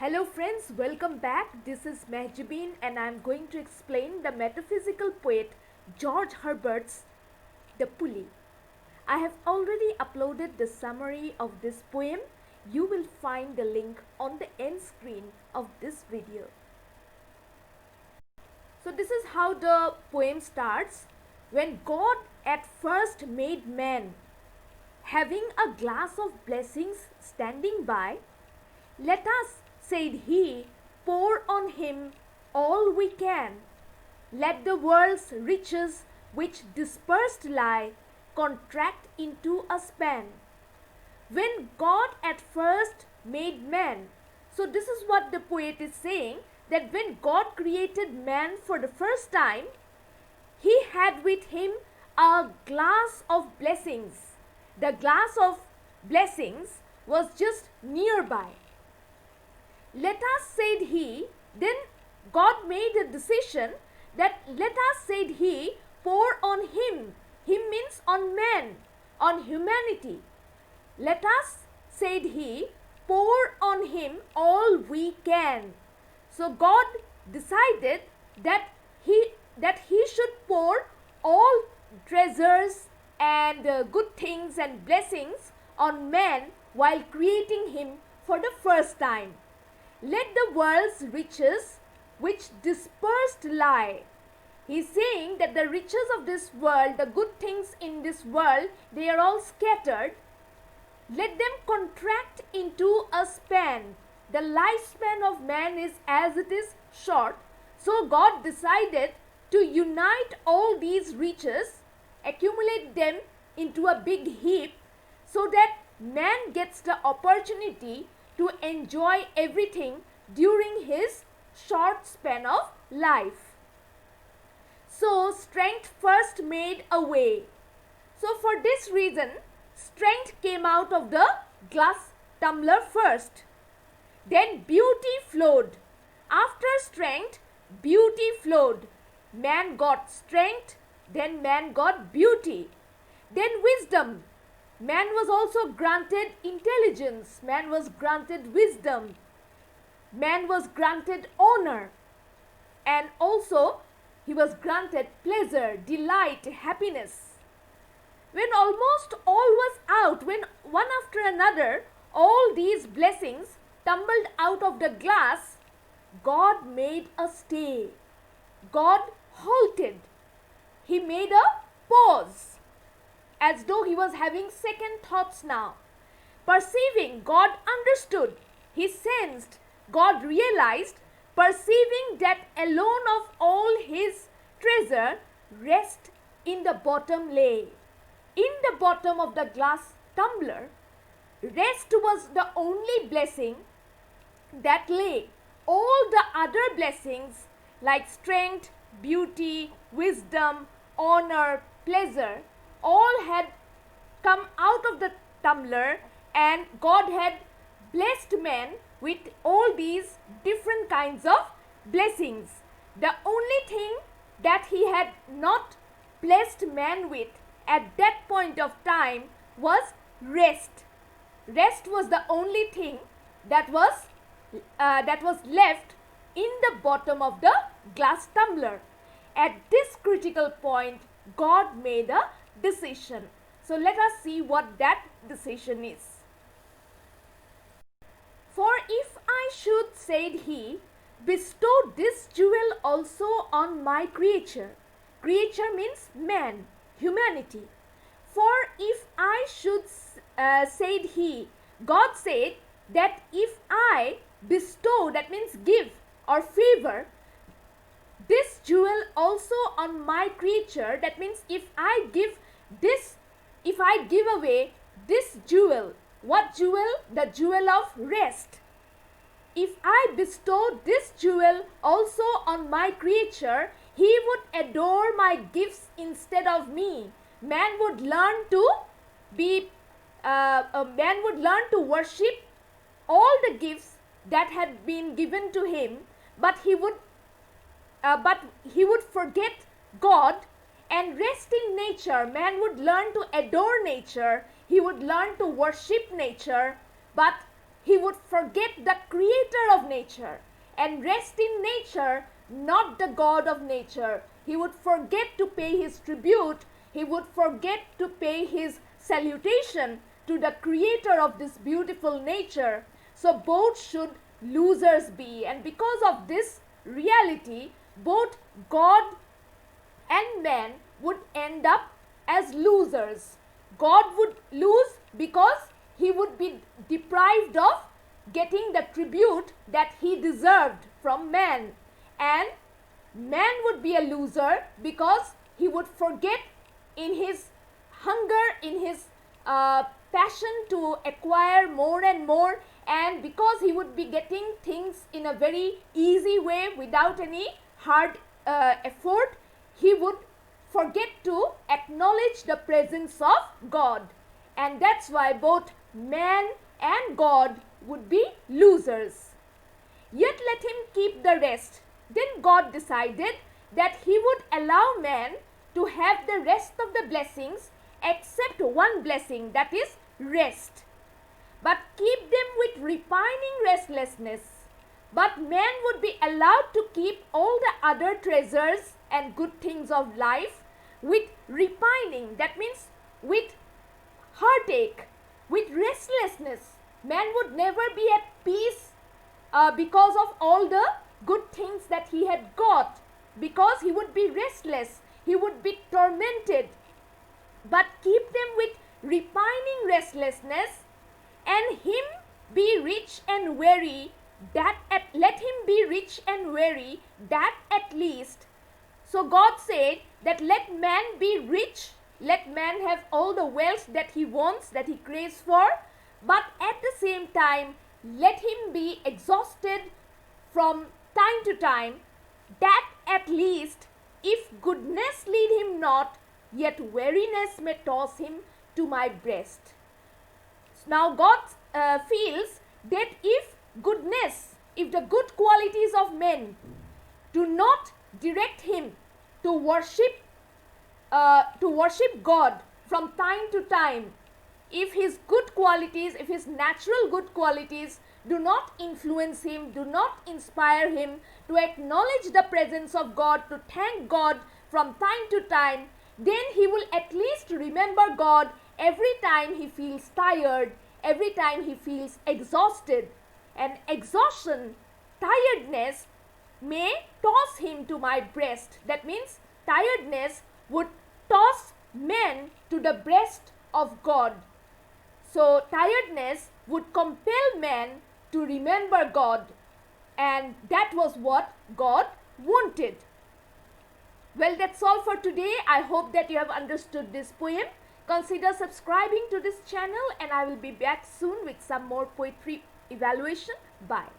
Hello friends, welcome back. This is Mehjabeen and I am going to explain the metaphysical poet George Herbert's The Pulley. I have already uploaded the summary of this poem. You will find the link on the end screen of this video. So this is how the poem starts. When God at first made man, having a glass of blessings standing by, let us, said he, pour on him all we can. Let the world's riches which dispersed lie contract into a span. When God at first made man, so this is what the poet is saying, that when God created man for the first time, he had with him a glass of blessings. The glass of blessings was just nearby. Let us, said he, then God made a decision that let us, said he, pour on him. Him means on man, on humanity. Let us, said he, pour on him all we can. So God decided that he should pour all treasures and good things and blessings on man while creating him for the first time. Let the world's riches which dispersed lie. He is saying that the riches of this world, the good things in this world, they are all scattered. Let them contract into a span. The lifespan of man is as it is short. So God decided to unite all these riches, accumulate them into a big heap so that man gets the opportunity to enjoy everything during his short span of life. So strength first made a way. So for this reason, strength came out of the glass tumbler first. Then beauty flowed. After strength, beauty flowed. Man got strength, then man got beauty. Then wisdom. Man was also granted intelligence. Man was granted wisdom. Man was granted honor. And also he was granted pleasure, delight, happiness. When almost all was out, when one after another all these blessings tumbled out of the glass, God made a stay. God halted. He made a pause, as though he was having second thoughts now. Perceiving, God understood. He sensed, God realized, perceiving that alone of all his treasure, rest in the bottom lay. In the bottom of the glass tumbler, rest was the only blessing that lay. All the other blessings like strength, beauty, wisdom, honor, pleasure, all had come out of the tumbler, and God had blessed man with all these different kinds of blessings. The only thing that he had not blessed man with at that point of time was rest. Rest was the only thing that was left in the bottom of the glass tumbler. At this critical point, God made a decision. So let us see what that decision is. For if I should, said he, bestow this jewel also on my creature. Creature means man, humanity. For if I should, said he, God said that if I bestow, that means give or favor, this jewel also on my creature, that means if I give away this jewel, what jewel? The jewel of rest. If I bestow this jewel also on my creature, he would adore my gifts instead of me. Man would learn to worship all the gifts that had been given to him, but he would forget God and rest in nature. Man would learn to adore nature. He would learn to worship nature, but he would forget the creator of nature and rest in nature, not the God of nature. He would forget to pay his tribute. He would forget to pay his salutation to the creator of this beautiful nature. So both should losers be. And because of this reality, both God and man would end up as losers. God would lose because he would be deprived of getting the tribute that he deserved from man. And man would be a loser because he would forget in his hunger, in his passion to acquire more and more, and because he would be getting things in a very easy way without any hard effort, he would forget to acknowledge the presence of God. And that's why both man and God would be losers. Yet let him keep the rest. Then God decided that he would allow man to have the rest of the blessings except one blessing, that is rest. But keep them with repining restlessness. But man would be allowed to keep all the other treasures and good things of life with repining. That means with heartache, with restlessness. Man would never be at peace because of all the good things that he had got, because he would be restless, he would be tormented. But keep them with repining restlessness, and him be rich and weary, let him be rich and weary, that at least. So God said that let man be rich, let man have all the wealth that he wants, that he craves for, but at the same time let him be exhausted from time to time, that at least if goodness lead him not, yet weariness may toss him to my breast. Now God feels that if goodness, if the good qualities of men do not direct him to worship God from time to time, if his good qualities, if his natural good qualities do not influence him, do not inspire him to acknowledge the presence of God, to thank God from time to time, then he will at least remember God every time he feels tired, every time he feels exhausted. And exhaustion, tiredness may toss him to my breast. That means tiredness would toss men to the breast of God. So tiredness would compel man to remember God, and that was what God wanted. Well, that's all for today. I hope that you have understood this poem. Consider subscribing to this channel, and I will be back soon with some more poetry evaluation. Bye.